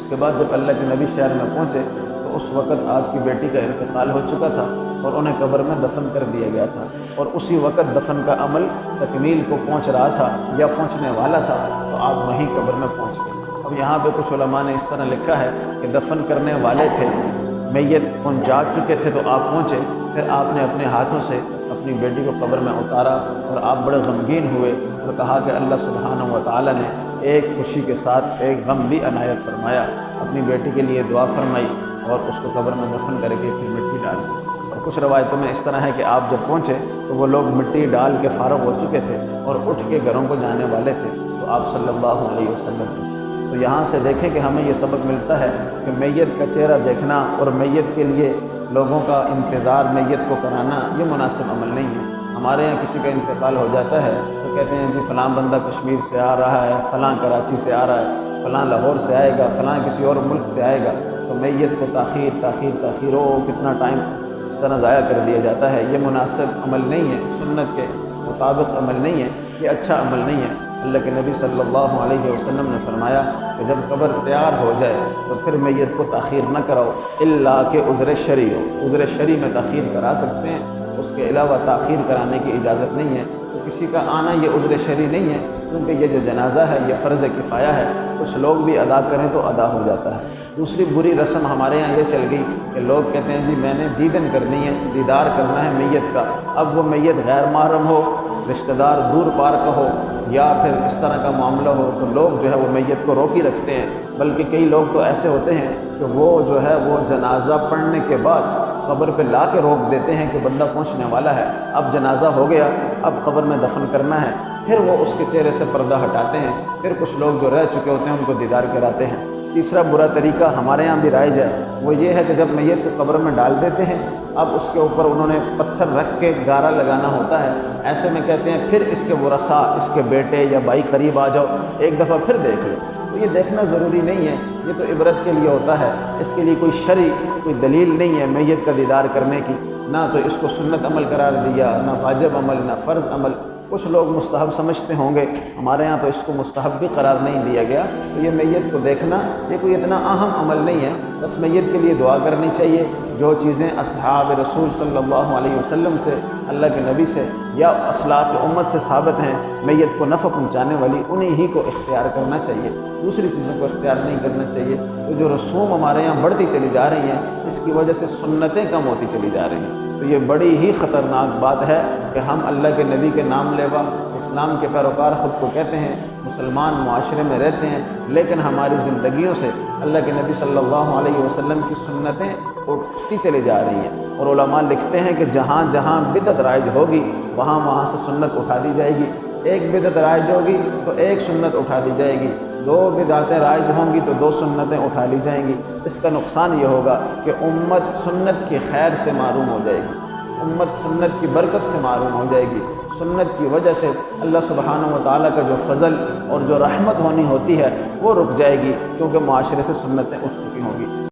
اس کے بعد جب اللہ کے نبی شہر میں پہنچے تو اس وقت آپ کی بیٹی کا انتقال ہو چکا تھا اور انہیں قبر میں دفن کر دیا گیا تھا، اور اسی وقت دفن کا عمل تکمیل کو پہنچ رہا تھا یا پہنچنے والا تھا، تو آپ وہیں قبر میں پہنچ گئے۔ اب یہاں پہ کچھ علماء نے اس طرح لکھا ہے کہ دفن کرنے والے تھے، میت پہنچا چکے تھے تو آپ پہنچے، پھر آپ نے اپنے ہاتھوں سے اپنی بیٹی کو قبر میں اتارا اور آپ بڑے غمگین ہوئے اور کہا کہ اللہ سبحانہ و تعالیٰ نے ایک خوشی کے ساتھ ایک غم بھی عنایت فرمایا، اپنی بیٹی کے لیے دعا فرمائی اور اس کو قبر میں دفن کر کے پھر مٹی ڈال دی۔ اور کچھ روایتوں میں اس طرح ہے کہ آپ جب پہنچے تو وہ لوگ مٹی ڈال کے فارغ ہو چکے تھے اور اٹھ کے گھروں کو جانے والے تھے، تو آپ صلی اللہ علیہ وسلم پہنچے۔ تو یہاں سے دیکھیں کہ ہمیں یہ سبق ملتا ہے کہ میت کا چہرہ دیکھنا اور میت کے لیے لوگوں کا انتظار میت کو کرانا یہ مناسب عمل نہیں ہے۔ ہمارے یہاں کسی کا انتقال ہو جاتا ہے تو کہتے ہیں جی فلاں بندہ کشمیر سے آ رہا ہے، فلاں کراچی سے آ رہا ہے، فلاں لاہور سے آئے گا، فلاں کسی اور ملک سے آئے گا، تو میت کو تاخیر کتنا ٹائم اس طرح ضائع کر دیا جاتا ہے۔ یہ مناسب عمل نہیں ہے، سنت کے مطابق عمل نہیں ہے، یہ اچھا عمل نہیں ہے۔ اللہ کے نبی صلی اللہ علیہ وسلم نے فرمایا کہ جب قبر تیار ہو جائے تو پھر میت کو تاخیر نہ کراؤ، الا کہ عذر شرعی ہو۔ عذر شرعی میں تاخیر کرا سکتے ہیں، اس کے علاوہ تاخیر کرانے کی اجازت نہیں ہے۔ تو کسی کا آنا یہ عذر شرعی نہیں ہے، کیونکہ یہ جو جنازہ ہے یہ فرض کفایہ ہے، کچھ لوگ بھی ادا کریں تو ادا ہو جاتا ہے۔ دوسری بری رسم ہمارے یہاں یہ چل گئی کہ لوگ کہتے ہیں جی میں نے دیدن کرنی ہے، دیدار کرنا ہے میت کا، اب وہ میت غیر محرم ہو، رشتہ دار دور پار کا ہو یا پھر اس طرح کا معاملہ ہو، تو لوگ جو ہے وہ میت کو روک ہی رکھتے ہیں۔ بلکہ کئی لوگ تو ایسے ہوتے ہیں کہ وہ جو ہے وہ جنازہ پڑھنے کے بعد قبر پہ لا کے روک دیتے ہیں کہ بندہ پہنچنے والا ہے، اب جنازہ ہو گیا، اب قبر میں دفن کرنا ہے، پھر وہ اس کے چہرے سے پردہ ہٹاتے ہیں، پھر کچھ لوگ جو رہ چکے ہوتے ہیں ان کو دیدار کراتے ہیں۔ تیسرا برا طریقہ ہمارے یہاں بھی رائج ہے، وہ یہ ہے کہ جب میت کو قبر میں ڈال دیتے ہیں، اب اس کے اوپر انہوں نے پتھر رکھ کے گارا لگانا ہوتا ہے، ایسے میں کہتے ہیں پھر اس کے ورثاء، اس کے بیٹے یا بھائی قریب آ جاؤ، ایک دفعہ پھر دیکھ لو۔ تو یہ دیکھنا ضروری نہیں ہے، یہ تو عبرت کے لیے ہوتا ہے، اس کے لیے کوئی شرعی کوئی دلیل نہیں ہے میت کا دیدار کرنے کی، نہ تو اس کو سنت عمل قرار دیا، نہ واجب عمل، نہ فرض عمل۔ کچھ لوگ مستحب سمجھتے ہوں گے، ہمارے ہاں تو اس کو مستحب بھی قرار نہیں دیا گیا۔ تو یہ میت کو دیکھنا یہ کوئی اتنا اہم عمل نہیں ہے، بس میت کے لیے دعا کرنی چاہیے۔ جو چیزیں اصحاب رسول صلی اللہ علیہ وسلم سے، اللہ کے نبی سے یا اسلاف امت سے ثابت ہیں میت کو نفع پہنچانے والی، انہی ہی کو اختیار کرنا چاہیے، دوسری چیزوں کو اختیار نہیں کرنا چاہیے۔ تو جو رسوم ہمارے یہاں بڑھتی چلی جا رہی ہیں، اس کی وجہ سے سنتیں کم ہوتی چلی جا رہی ہیں۔ تو یہ بڑی ہی خطرناک بات ہے کہ ہم اللہ کے نبی کے نام لیوا اسلام کے پیروکار خود کو کہتے ہیں، مسلمان معاشرے میں رہتے ہیں، لیکن ہماری زندگیوں سے اللہ کے نبی صلی اللہ علیہ وسلم کی سنتیں اٹھتی چلی جا رہی ہیں۔ اور علماء لکھتے ہیں کہ جہاں جہاں بدعت رائج ہوگی وہاں وہاں سے سنت اٹھا دی جائے گی، ایک بدعت رائج ہوگی تو ایک سنت اٹھا دی جائے گی، دو بدعتیں رائج ہوں گی تو دو سنتیں اٹھا لی جائیں گی۔ اس کا نقصان یہ ہوگا کہ امت سنت کی خیر سے معروم ہو جائے گی، امت سنت کی برکت سے معروم ہو جائے گی۔ سنت کی وجہ سے اللہ سبحانہ و تعالیٰ کا جو فضل اور جو رحمت ہونی ہوتی ہے وہ رک جائے گی، کیونکہ معاشرے سے سنتیں اٹھ چکی ہوں گی۔